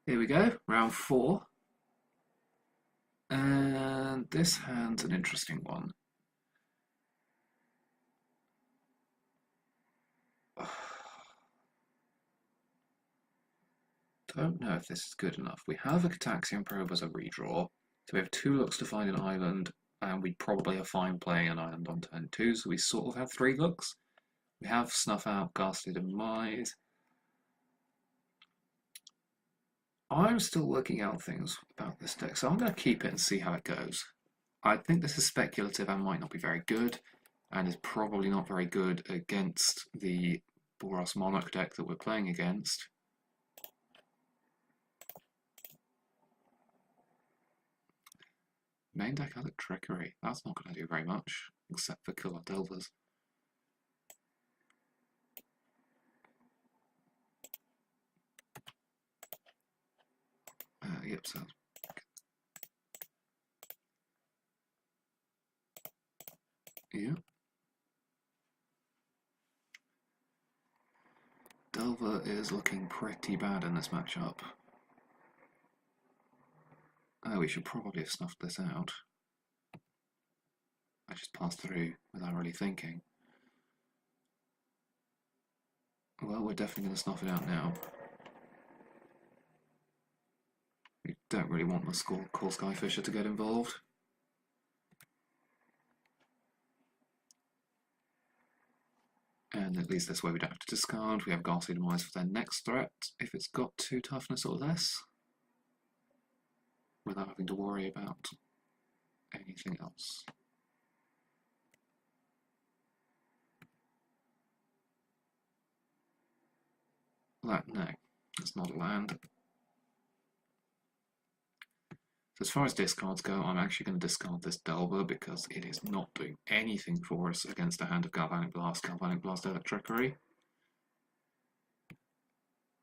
Here we go, round 4. And this hand's an interesting one. Don't know if this is good enough. We have a Cataxian Probe as a redraw, so we have 2 looks to find an island, and we'd probably are fine playing an island on turn 2, so we sort of have 3 looks. We have Snuff Out, Ghastly Demise. I'm still working out things about this deck, so I'm going to keep it and see how it goes. I think this is speculative and might not be very good, and is probably not very good against the Boros Monarch deck that we're playing against. Main deck has a Trickery. That's not going to do very much, except for kill our Delvers. Yep, so. Yeah. Delver is looking pretty bad in this matchup. Oh, we should probably have snuffed this out. I just passed through without really thinking. Well, we're definitely going to snuff it out now. We don't really want the Call Skyfisher to get involved. And at least this way we don't have to discard. We have Ghastly Demise for their next threat if it's got 2 toughness or less, without having to worry about anything else. No, that's not a land. So as far as discards go, I'm actually going to discard this Delver because it is not doing anything for us against a hand of Galvanic Blast, Electrickery.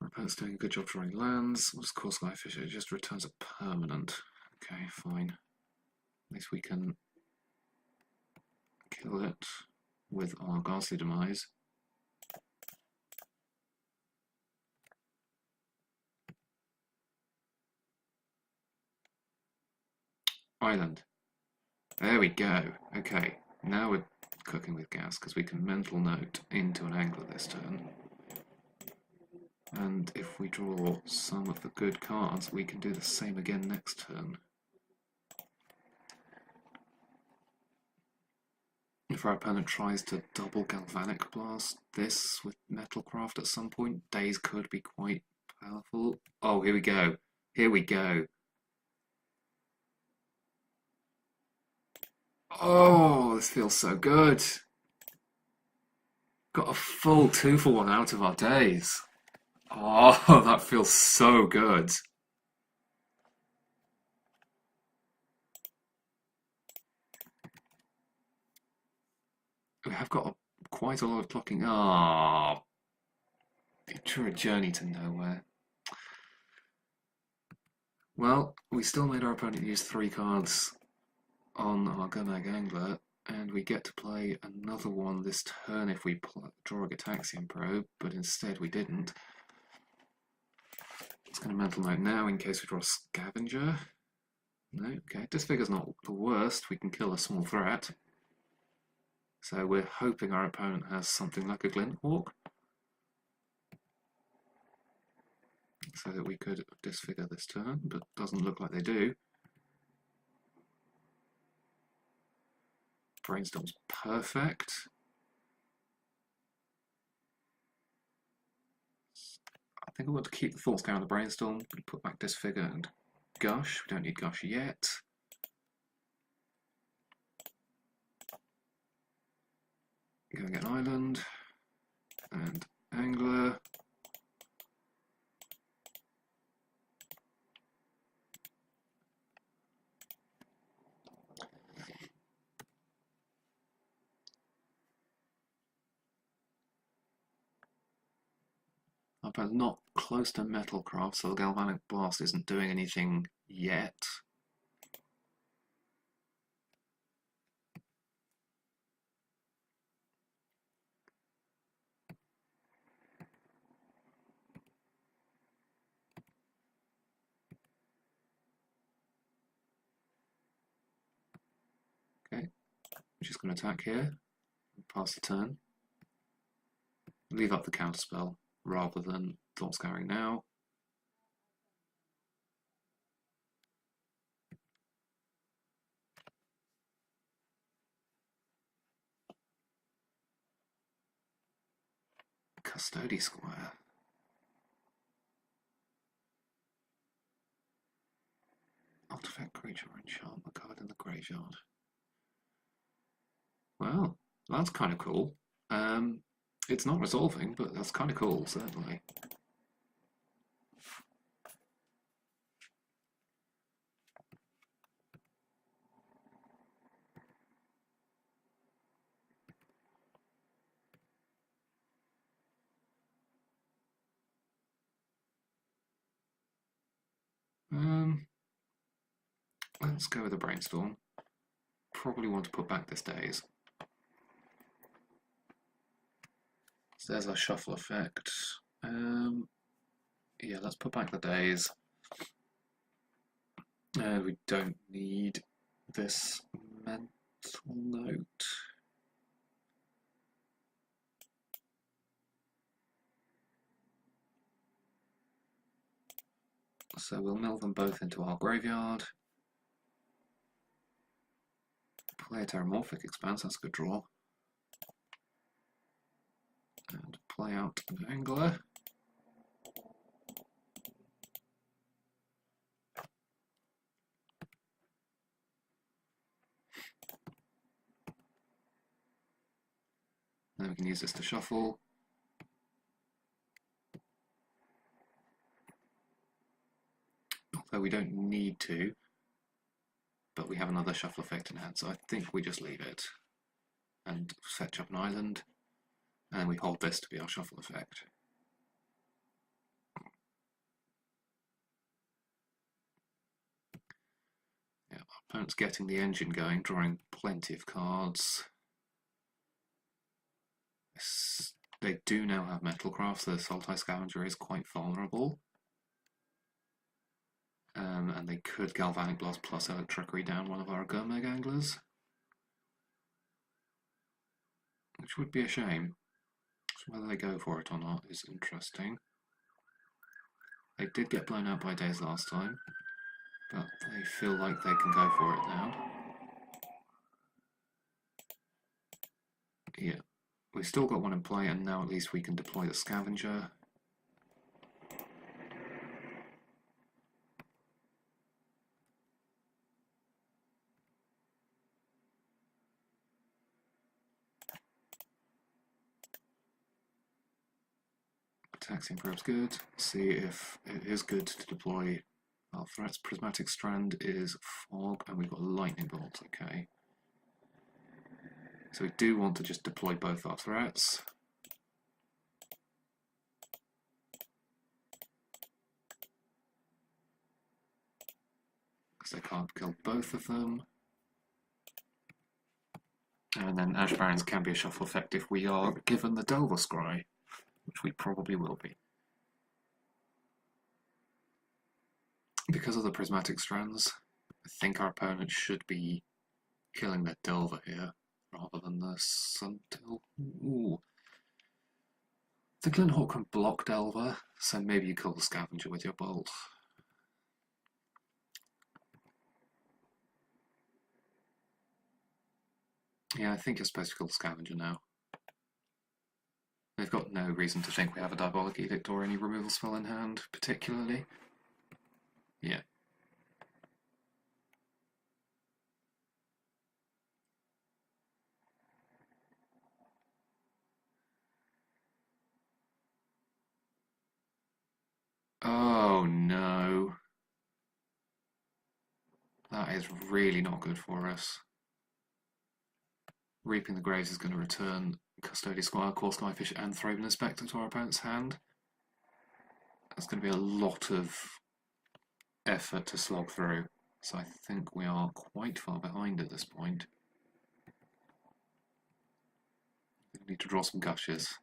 Our opponent's doing a good job drawing lands. What does Call Skyfisher? It just returns a permanent. Okay, fine. At least we can kill it with our Ghastly Demise. Island. There we go. Okay, now we're cooking with gas because we can Mental Note into an Angler this turn. And if we draw some of the good cards, we can do the same again next turn. If our opponent tries to double Galvanic Blast this with Metalcraft at some point, Daze could be quite powerful. Oh, here we go. Here we go. Oh, this feels so good. Got a full 2-for-1 out of our Daze. Oh, that feels so good. We have got quite a lot of blocking. Ah, Future a Journey to Nowhere. Well, we still made our opponent use 3 cards on our Gurmag Angler, and we get to play another one this turn if we draw a Gitaxian Probe, but instead we didn't. It's going to Mental Note now in case we draw a Scavenger. No, okay, Disfigure's not the worst, we can kill a small threat. So we're hoping our opponent has something like a Glinthawk, so that we could disfigure this turn, but doesn't look like they do. Brainstorm's perfect. I think I want to keep the Thoughts down the Brainstorm, put back Disfigure and Gush. We don't need Gush yet. Go and get Island and Angler. But not close to Metalcraft, so the Galvanic Blast isn't doing anything yet. just going to attack here, pass the turn, leave up the counterspell rather than thought scouring now. Custody Squire. Artifact creature or enchantment card in the graveyard. Well, that's kind of cool. It's not resolving, but that's kind of cool, certainly. Let's go with a brainstorm. Probably want to put back this daze. So there's our shuffle effect. Yeah, let's put back the daze. We don't need this mental note. So we'll mill them both into our graveyard. Play a Terramorphic Expanse, that's a good draw. And play out an Angler. Then we can use this to shuffle. Although we don't need to, but we have another shuffle effect in hand, so I think we just leave it and fetch up an island, and then we hold this to be our shuffle effect. Yeah, our opponent's getting the engine going, drawing plenty of cards. They do now have Metalcraft, so the Sultai Scavenger is quite vulnerable. And they could Galvanic Blast plus Electrickery down one of our Gurmag Anglers, which would be a shame. So whether they go for it or not is interesting. They did get blown out by days last time, but they feel like they can go for it now. Yeah, we've still got one in play, and now at least we can deploy the Scavenger. Taxing Probe's good. See if it is good to deploy our threats. Prismatic Strand is Fog, and we've got Lightning Bolt, okay. So we do want to just deploy both our threats. Because they can't kill both of them. And then Ash Barrens can be a shuffle effect if we are given the Delver Scry, which we probably will be. Because of the Prismatic Strands, I think our opponent should be killing their Delver here, rather than the Suntil. Ooh. The Glinthawk can block Delver, so maybe you kill the Scavenger with your bolt. Yeah, I think you're supposed to kill the Scavenger now. They've got no reason to think we have a Diabolic Edict or any removal spell in hand, particularly. Yeah. Oh no. That is really not good for us. Reaping the Graves is going to return Custody Squire, Core Skyfish, and Thraben Inspector to our opponent's hand. That's going to be a lot of effort to slog through, so I think we are quite far behind at this point. We need to draw some gushes.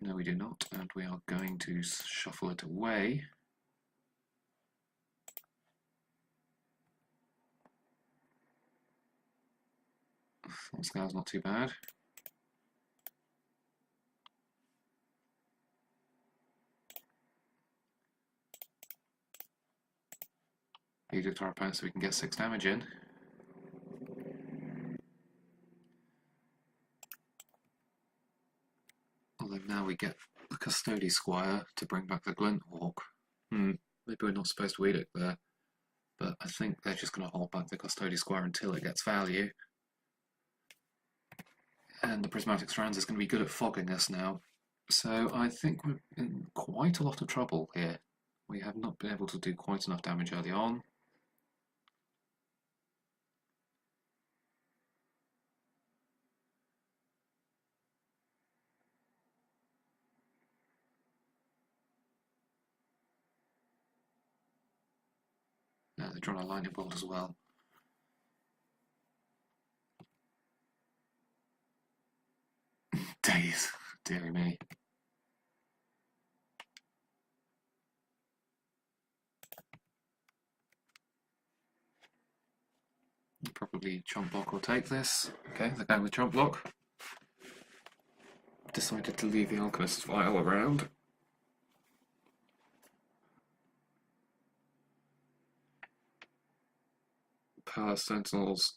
No, we do not, and we are going to shuffle it away. That scale's not too bad. Edict our opponent so we can get 6 damage in. Although now we get the Custody Squire to bring back the Glinthawk. Maybe we're not supposed to edict there, but I think they're just going to hold back the Custody Squire until it gets value. And the Prismatic Strands is going to be good at fogging us now. So I think we're in quite a lot of trouble here. We have not been able to do quite enough damage early on. They're drawing a lightning bolt as well. Days, dearie me. Probably Chomp Block will take this. Okay, they're going with Chomp Block. Decided to leave the Alchemist's Vial around. Palace Sentinels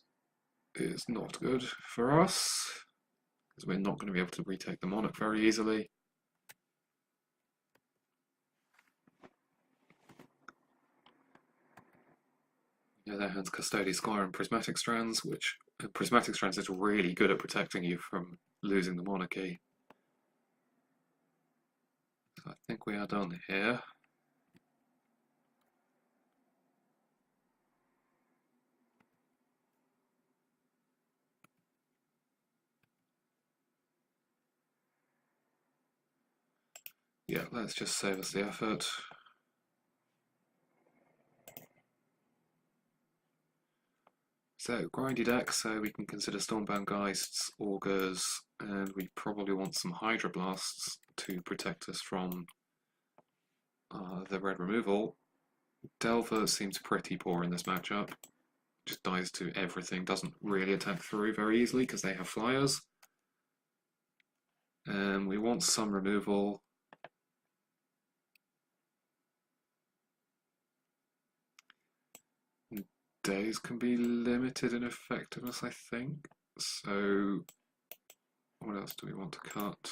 is not good for us, because we're not going to be able to retake the Monarch very easily. Yeah, their hands Custody Squire and Prismatic Strands, which Prismatic Strands is really good at protecting you from losing the monarchy. So I think we are done here. Yeah, let's just save us the effort. So, grindy deck, so we can consider Stormbound Geists, Augurs, and we probably want some Hydroblasts to protect us from the red removal. Delver seems pretty poor in this matchup. Just dies to everything, doesn't really attack through very easily because they have flyers. We want some removal. Days can be limited in effectiveness, I think. So, what else do we want to cut?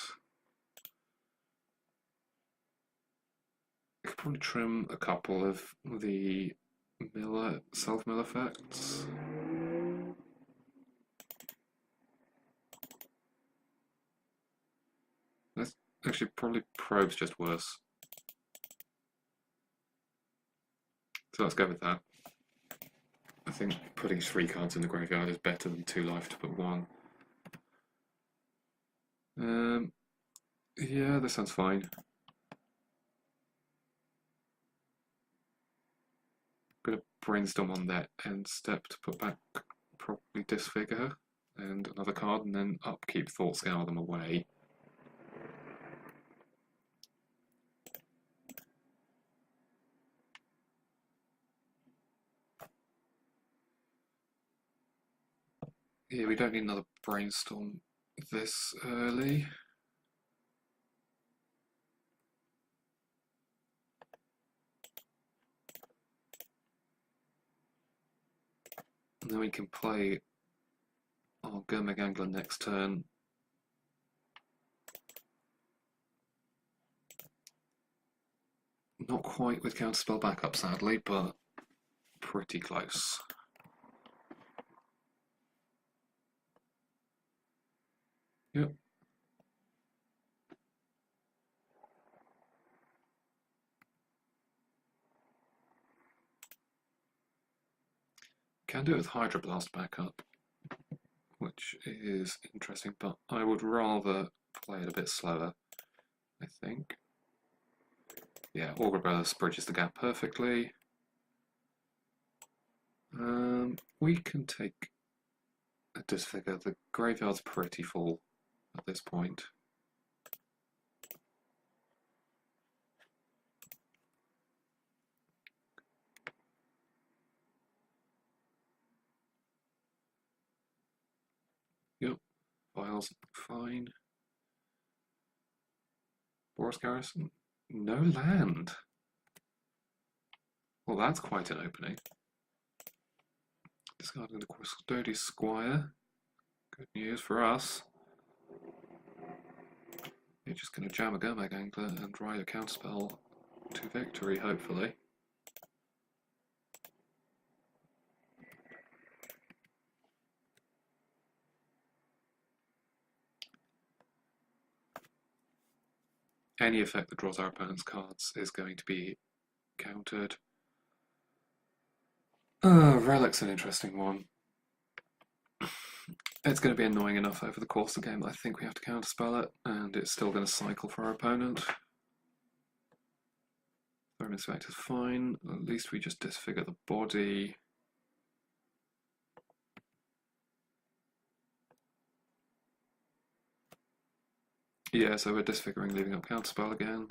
I could probably trim a couple of the self-mill effects. Let's actually probably Probe's just worse. So let's go with that. I think putting 3 cards in the graveyard is better than 2 life to put 1. Yeah, this sounds fine. I'm going to brainstorm on that end step to put back probably Disfigure and another card, and then upkeep Thought Scour them away. Yeah, we don't need another brainstorm this early. And then we can play our Gurmag Angler next turn. Not quite with Counterspell backup, sadly, but pretty close. Yep. Can do it with Hydroblast backup, which is interesting, but I would rather play it a bit slower, I think. Yeah, Augur Brothers bridges the gap perfectly. We can take a Disfigure. The graveyard's pretty full at this point. Files, fine. Boros garrison, no land. Well, that's quite an opening. Discarding the Custody Squire. Good news for us. You're just going to jam a Gurmag Angler and ride a counterspell to victory, hopefully. Any effect that draws our opponent's cards is going to be countered. Relic's an interesting one. It's going to be annoying enough over the course of the game that I think we have to counterspell it, and it's still going to cycle for our opponent. Thermal Inspect is fine. At least we just disfigure the body. Yeah, so we're disfiguring, leaving up counterspell again.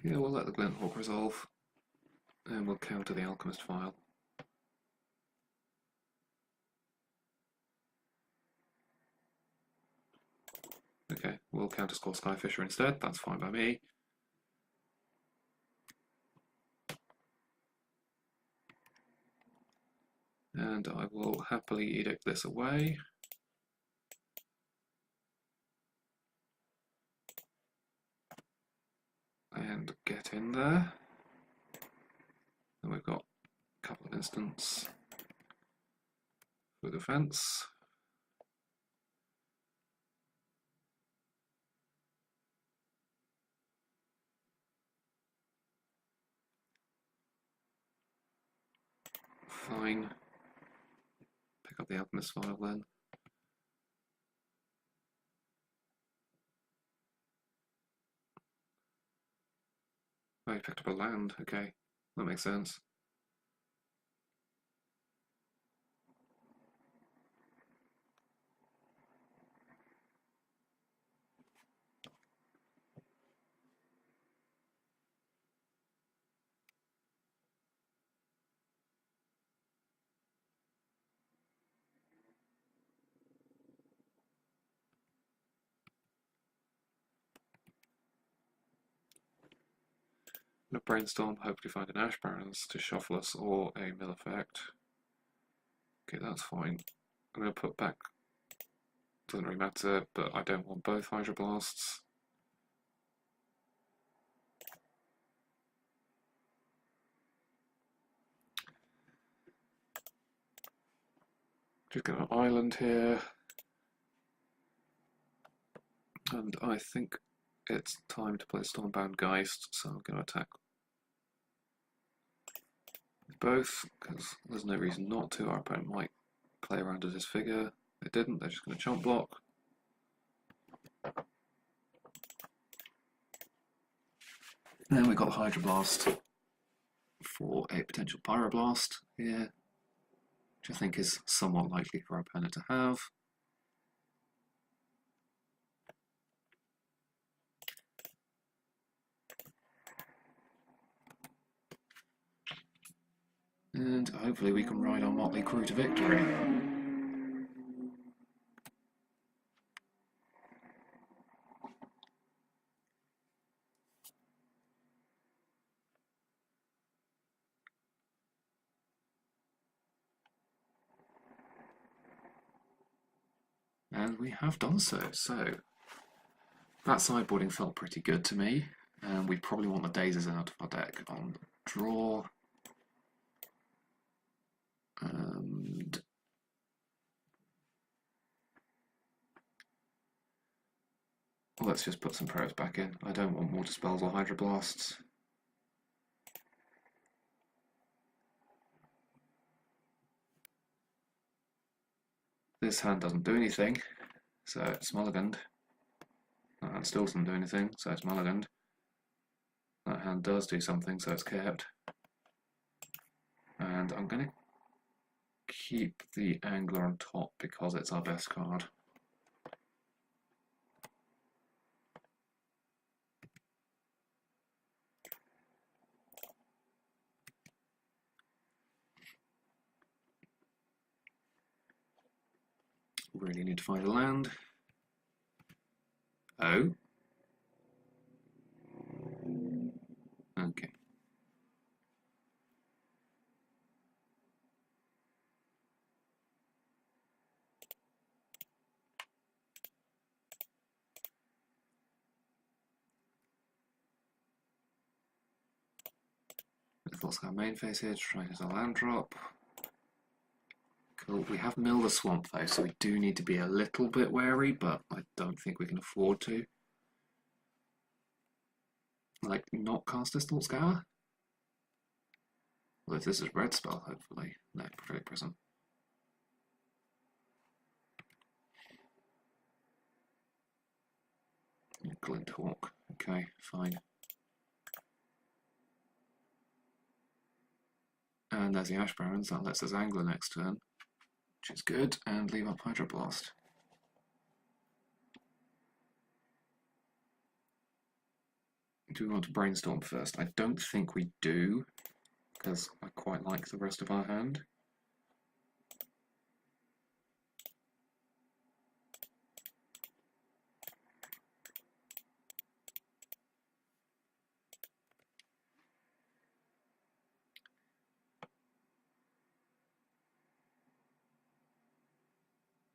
Yeah, we'll let the Glinthawk resolve, and we'll counter the Alchemist file. Okay, we'll counterscore Skyfisher instead, that's fine by me. And I will happily edict this away. And get in there. And we've got a couple of instants for defense. Fine. Pick up the Alchemist file then. Oh, he picked up a land, okay. That makes sense. Gonna brainstorm, hopefully find an Ash Barrens to shuffle us or a mill effect. Okay, that's fine. I'm gonna put back, doesn't really matter, but I don't want both Hydroblasts. Just got an island here. And I think it's time to play Stormbound Geist, so I'm going to attack both, because there's no reason not to. Our opponent might play around as his figure. They didn't, they're just going to chomp block. And then we've got Hydroblast for a potential Pyroblast here, which I think is somewhat likely for our opponent to have. And hopefully we can ride our motley crew to victory. And we have done so. So that sideboarding felt pretty good to me. And we probably want the Daisies out of our deck on draw. And let's just put some prayers back in. I don't want Water Spells or Hydroblasts. This hand doesn't do anything, so it's mulliganed. That hand still doesn't do anything, so it's mulliganed. That hand does do something, so it's kept. And I'm going to keep the Angler on top because it's our best card. Really need to find a land. Oh. Okay. Let's go main phase here to try and get a land drop. Cool. We have milled the swamp though, so we do need to be a little bit wary, but I don't think we can afford to. Like, not cast Distal Scour? Well, if this is red spell, hopefully. No, Prophetic Prism. Glint Hawk. Okay, fine. And there's the Ash Barrens, that lets us Angler next turn, which is good, and leave up Hydroblast. Do we want to Brainstorm first? I don't think we do, because I quite like the rest of our hand.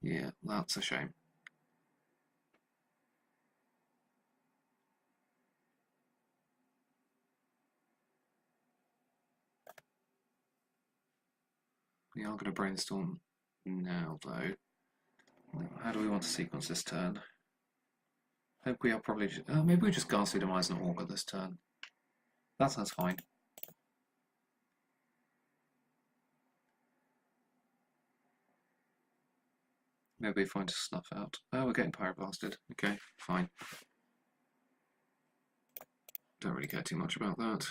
Yeah, that's a shame. We are going to Brainstorm now, though. How do we want to sequence this turn? I think we are probably... maybe we just Ghastly Demise and Augur this turn. That sounds fine. Maybe fine to snuff out. Oh, we're getting Pyroblasted. Okay, fine. Don't really care too much about that.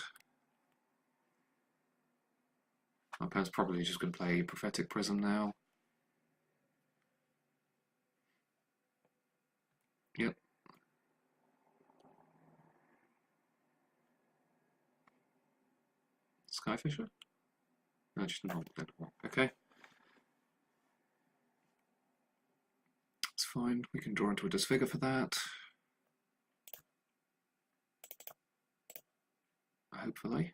My opponent's probably just going to play Prophetic Prism now. Yep. Skyfisher? No, just not. Okay. It's fine. We can draw into a Disfigure for that. Hopefully.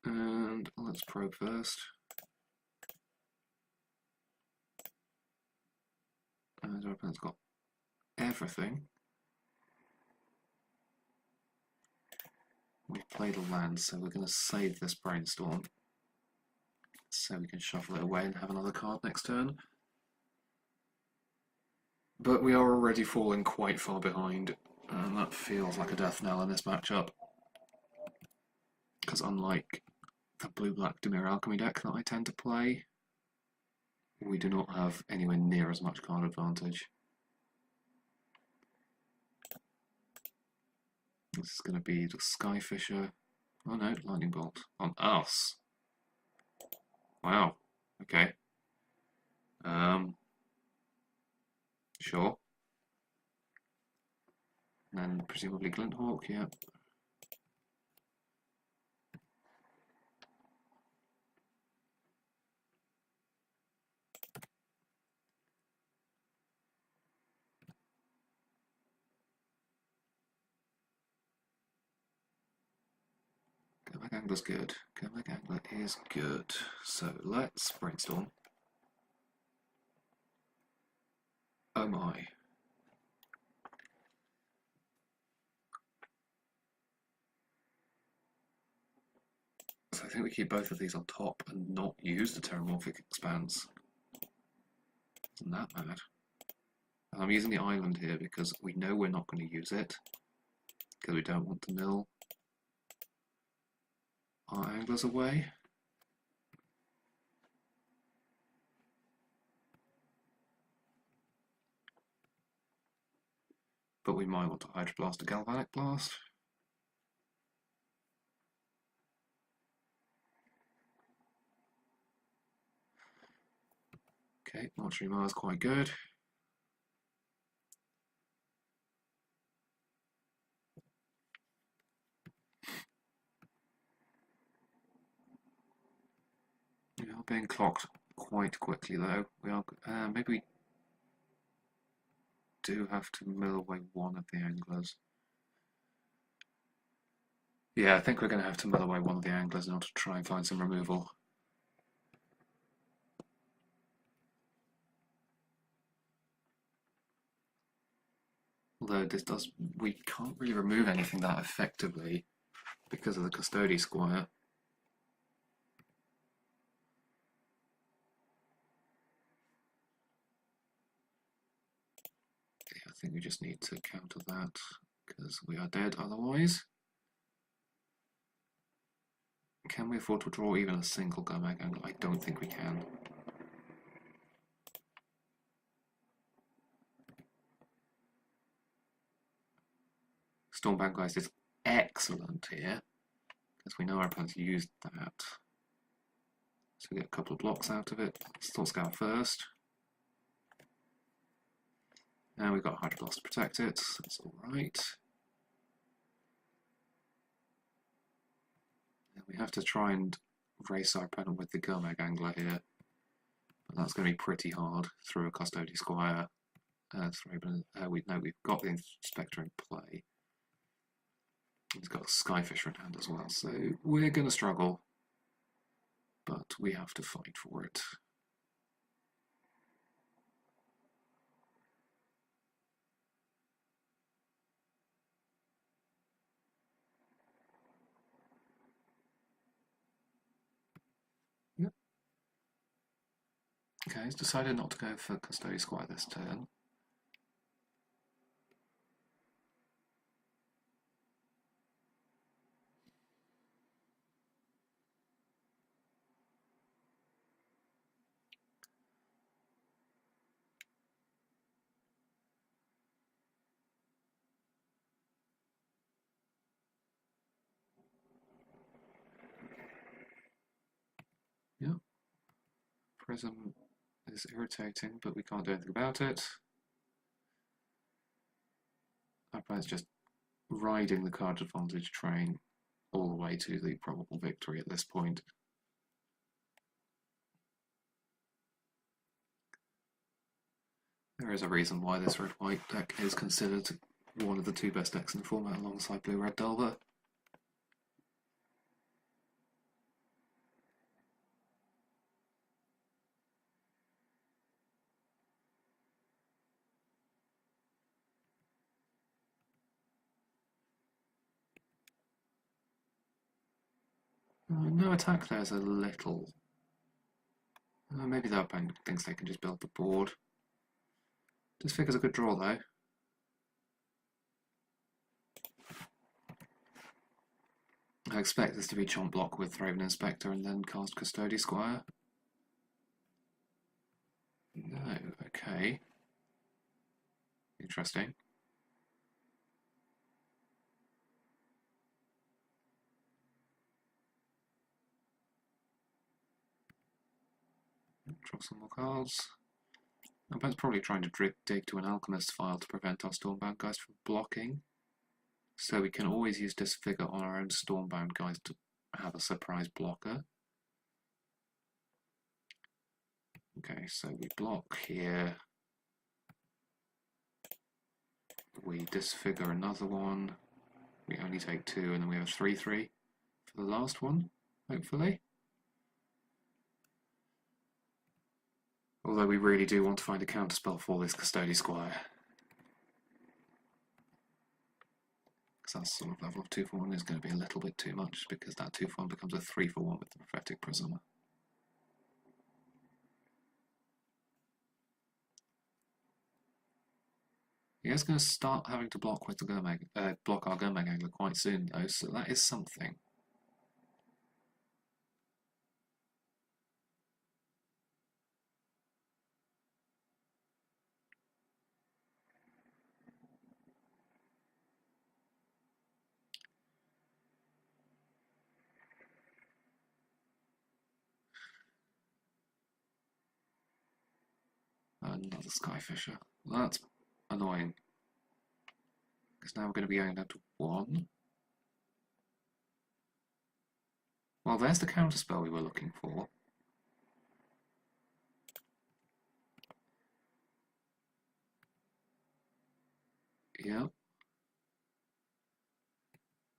And let's probe first. And our opponent's got everything. We've played a land, so we're going to save this Brainstorm so we can shuffle it away and have another card next turn. But we are already falling quite far behind, and that feels like a death knell in this matchup. Because unlike the blue-black Dimir Alchemy deck that I tend to play, we do not have anywhere near as much card advantage. This is going to be the Skyfisher. Oh no, Lightning Bolt on us. Wow. Okay. Sure. And then presumably Glint Hawk, yeah. Go-Back Angler's good. Go-Back Angler is good. So let's Brainstorm. Oh my. So I think we keep both of these on top and not use the Terramorphic Expanse. Isn't that bad? I'm using the island here because we know we're not going to use it, because we don't want to mill our anglers away. but we might want to Hydroblast a Galvanic Blast. Okay, Mortuary Mars quite good. We are being clocked quite quickly though. We are maybe we do have to mill away one of the anglers. Yeah, I think we're going to have to mill away one of the anglers in order to try and find some removal. Although we can't really remove anything that effectively because of the Custody Squire. Yeah, I think we just need to counter that because we are dead otherwise. Can we afford to draw even a single Gurmag Angler? I don't think we can. Stormbound Geist is excellent here because we know our opponents used that. So we get a couple of blocks out of it. Thought Scour first. Now we've got Hydroblast to protect it, so that's alright. We have to try and race our opponent with the Gurmag Angler here. But that's going to be pretty hard through a Custody Squire. We've got the Inspector in play. He's got a Skyfisher in hand as well, so we're going to struggle. But we have to fight for it. Yep. Okay, he's decided not to go for Custody Squire this turn. Yep. Prism is irritating, but we can't do anything about it. Our opponent's just riding the card advantage train all the way to the probable victory at this point. There is a reason why this red-white deck is considered one of the two best decks in the format alongside blue-red Delver. No attack there's a little. Maybe the opponent thinks they can just build the board. This figure's a good draw though. I expect this to be chomp block with Thraven Inspector and then cast Custody Squire. No, okay. Interesting. Draw some more cards. My opponent's probably trying to dig to an Alchemist file to prevent our Stormbound guys from blocking. So we can always use Disfigure on our own Stormbound guys to have a surprise blocker. Okay, so we block here. We Disfigure another one. We only take 2, and then we have a 3/3 for the last one, hopefully. Although we really do want to find a counterspell for this Custody Squire. Because that sort of level of 2/1 is going to be a little bit too much, because that 2/1 becomes a 3/1 with the Prophetic Prism. He is going to start having to block with the block our Gurmag Angler quite soon though, so that is something. another Skyfisher. Well, that's annoying. Because now we're going to be going down to 1. Well, there's the counterspell we were looking for. Yep.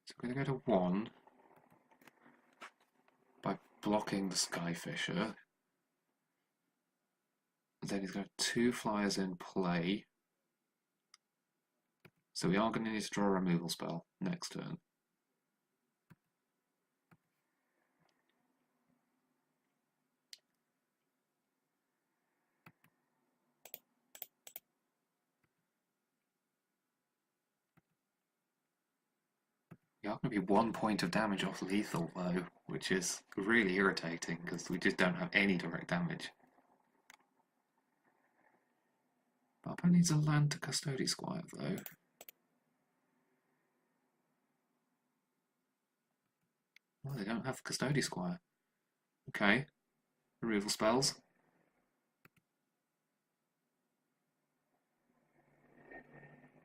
So we're going to go to 1 by blocking the Skyfisher. Then he's got 2 flyers in play. So we are going to need to draw a removal spell next turn. We are going to be 1 point of damage off lethal though, which is really irritating because we just don't have any direct damage. Pauper needs a land to Custody Squire though. Well, they don't have Custody Squire. Okay. Removal spells.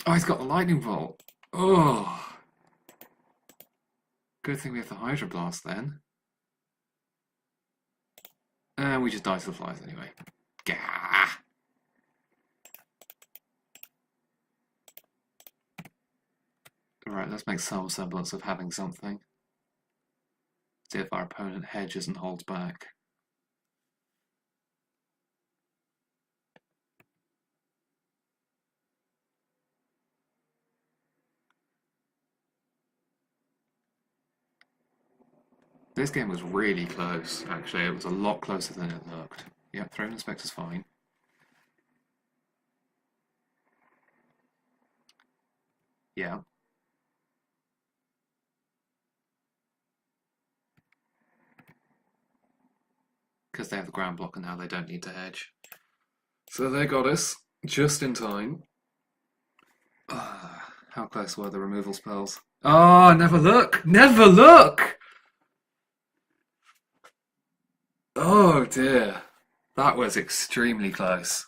Oh, he's got the Lightning Bolt. Oh. Good thing we have the Hydro Blast then. And we just die to the flies anyway. Gah! Right, let's make some semblance of having something. See if our opponent hedges and holds back. This game was really close, actually. It was a lot closer than it looked. Yep, Throne Inspector's fine. Yeah. Because they have the ground block and now they don't need to hedge. So they got us, just in time. How close were the removal spells? Oh, never look! Never look! Oh dear. That was extremely close.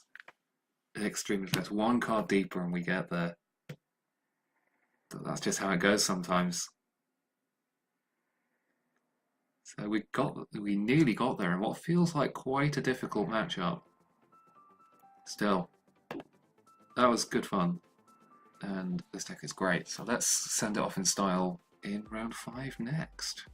Extremely close. 1 card deeper and we get there. But that's just how it goes sometimes. So we nearly got there in what feels like quite a difficult matchup. Still, that was good fun. And this deck is great. So let's send it off in style in round 5 next.